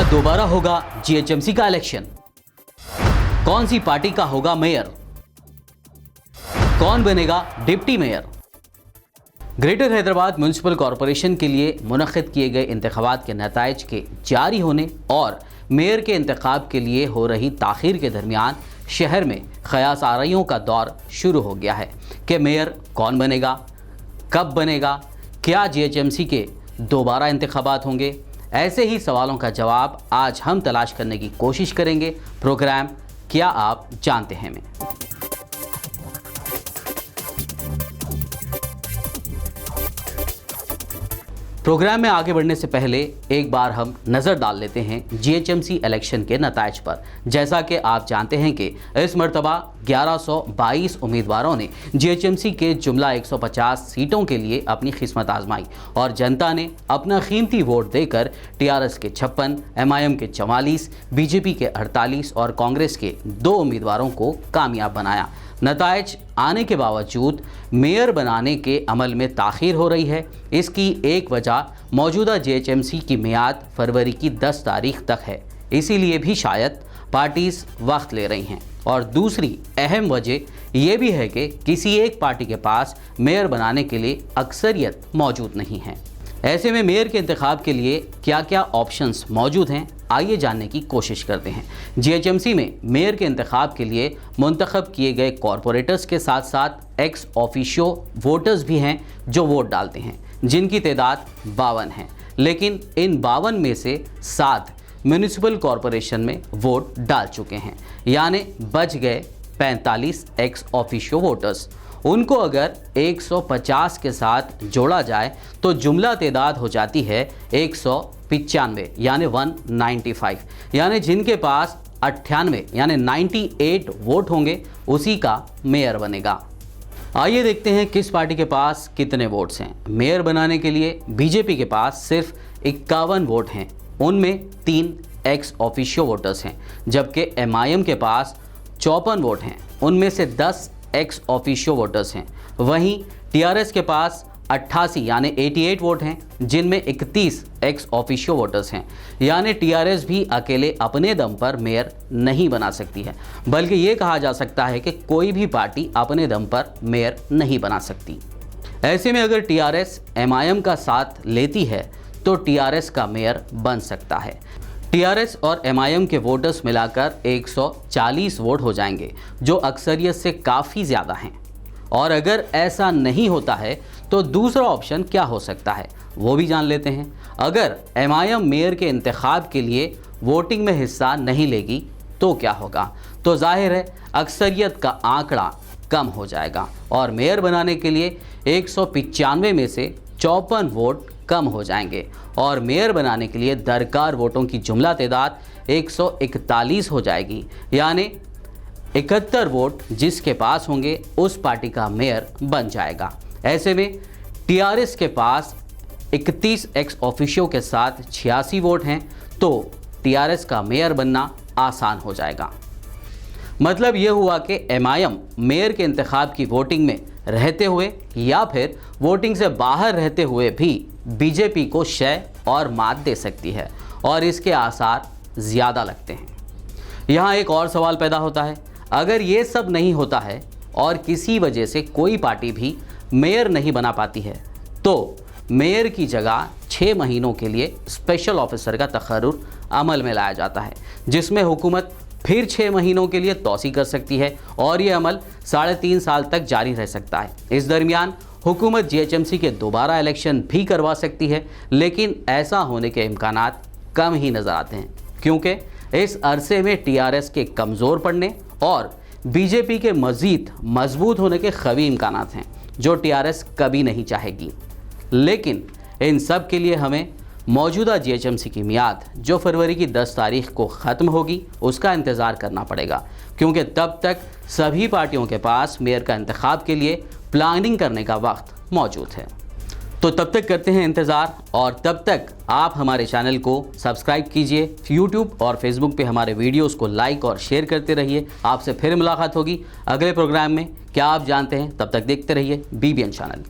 दोबारा होगा जीएचएमसी का इलेक्शन? कौन सी पार्टी का होगा मेयर? कौन बनेगा deputy mayor? Greater Hyderabad municipal corporation के लिए मुनक्किद किए गए इंतखाबात के नताइज के जारी होने और मेयर के इंतखाब के लिए हो रही ताखीर के दरमियान शहर में क़यास आराइयों का दौर शुरू हो गया है कि मेयर कौन बनेगा, कब बनेगा, क्या जीएचएमसी के दोबारा इंतखाबात होंगे। ऐसे ही सवालों का जवाब आज हम तलाश करने की कोशिश करेंगे। प्रोग्राम क्या आप जानते हैं में। प्रोग्राम में आगे बढ़ने से पहले एक बार हम नज़र डाल लेते हैं जीएचएमसी इलेक्शन के नताइज पर। जैसा कि आप जानते हैं कि इस मरतबा 1122 उम्मीदवारों ने जीएचएमसी के जुमला 150 सीटों के लिए अपनी किस्मत आजमाई और जनता ने अपना कीमती वोट देकर टीआरएस के 56, एमआईएम के 44, बीजेपी के 48 और कांग्रेस के 2 उम्मीदवारों को कामयाब बनाया। नताइज आने के बावजूद मेयर बनाने के अमल में ताख़ीर हो रही है। इसकी एक वजह मौजूदा जीएचएमसी की मियाद फरवरी की 10 तारीख तक है, इसीलिए भी शायद पार्टीज़ वक्त ले रही हैं। और दूसरी अहम वजह यह भी है कि किसी एक पार्टी के पास मेयर बनाने के लिए अक्सरियत मौजूद नहीं है। ऐसे में मेयर के इंतखाब के लिए क्या क्या ऑप्शंस मौजूद हैं, आइए जानने की कोशिश करते हैं। जीएचएमसी में मेयर के इंतखाब के लिए मुंतखब किए गए कॉरपोरेटर्स के साथ साथ एक्स ऑफिशियो वोटर्स भी हैं जो वोट डालते हैं, जिनकी तादाद 52 है। लेकिन इन 52 में से 7 म्युनिसिपल कॉरपोरेशन में वोट डाल चुके हैं, यानी बच गए 45 एक्स ऑफिशियो वोटर्स। उनको अगर 150 के साथ जोड़ा जाए तो जुमला तादाद हो जाती है 195 यानी 195, यानी जिनके पास 98 यानी 98 वोट होंगे उसी का मेयर बनेगा। आइए देखते हैं किस पार्टी के पास कितने वोट्स हैं। मेयर बनाने के लिए बीजेपी के पास सिर्फ 51 वोट हैं, उनमें 3 एक्स ऑफिशियो वोटर्स हैं, जबकि एमआईएम के पास 54 वोट हैं, उनमें से 10 एक्स ऑफिशियो वोटर्स हैं। वहीं टीआरएस के पास 88 यानी 88 वोट हैं, जिनमें 31 एक्स ऑफिशियो वोटर्स हैं, यानी टीआरएस भी अकेले अपने दम पर मेयर नहीं बना सकती है, बल्कि ये कहा जा सकता है कि कोई भी पार्टी अपने दम पर मेयर नहीं बना सकती। ऐसे में अगर टीआरएस एमआईएम का साथ लेती है तो टीआरएस का मेयर बन सकता है। टीआरएस और एमआईएम के वोटर्स मिलाकर 140 वोट हो जाएंगे, जो अक्सरियत से काफ़ी ज़्यादा हैं। और अगर ऐसा नहीं होता है तो दूसरा ऑप्शन क्या हो सकता है, वो भी जान लेते हैं। अगर एमआईएम मेयर के इंतखाब के लिए वोटिंग में हिस्सा नहीं लेगी तो क्या होगा? तो जाहिर है अक्सरियत का आंकड़ा कम हो जाएगा और मेयर बनाने के लिए 195 में से 54 वोट कम हो जाएंगे और मेयर बनाने के लिए दरकार वोटों की जुमला तादाद 141 हो जाएगी, यानी 71 वोट जिसके पास होंगे उस पार्टी का मेयर बन जाएगा। ऐसे में टीआरएस के पास 31 एक्स ऑफिशियो के साथ 86 वोट हैं, तो टीआरएस का मेयर बनना आसान हो जाएगा। मतलब यह हुआ कि एमआईएम मेयर के इंतखाब की वोटिंग में रहते हुए या फिर वोटिंग से बाहर रहते हुए भी बीजेपी को शय और मात दे सकती है और इसके आसार ज़्यादा लगते हैं। यहाँ एक और सवाल पैदा होता है, अगर ये सब नहीं होता है और किसी वजह से कोई पार्टी भी मेयर नहीं बना पाती है तो मेयर की जगह 6 महीनों के लिए स्पेशल ऑफिसर का तकर्रुर अमल में लाया जाता है, जिसमें हुकूमत फिर 6 महीनों के लिए तौसी कर सकती है और ये अमल 3.5 साल तक जारी रह सकता है। इस दरमियान हुकूमत जीएचएमसी के दोबारा इलेक्शन भी करवा सकती है, लेकिन ऐसा होने के इम्कानात कम ही नज़र आते हैं, क्योंकि इस अरसे में टीआरएस के कमज़ोर पड़ने और बीजेपी के मज़ीद मजबूत होने के ख़वी इम्कानात हैं, जो टीआरएस कभी नहीं चाहेगी। लेकिन इन सब के लिए हमें मौजूदा जीएचएमसी की मियाद जो फरवरी की 10 तारीख को ख़त्म होगी उसका इंतज़ार करना पड़ेगा, क्योंकि तब तक सभी पार्टियों के पास मेयर का इंतखाब के लिए प्लानिंग करने का वक्त मौजूद है। तो तब तक करते हैं इंतज़ार और तब तक आप हमारे चैनल को सब्सक्राइब कीजिए, यूट्यूब और फेसबुक पे हमारे वीडियोस को लाइक और शेयर करते रहिए। आपसे फिर मुलाकात होगी अगले प्रोग्राम में। क्या आप जानते हैं? तब तक देखते रहिए बीबीएन चैनल।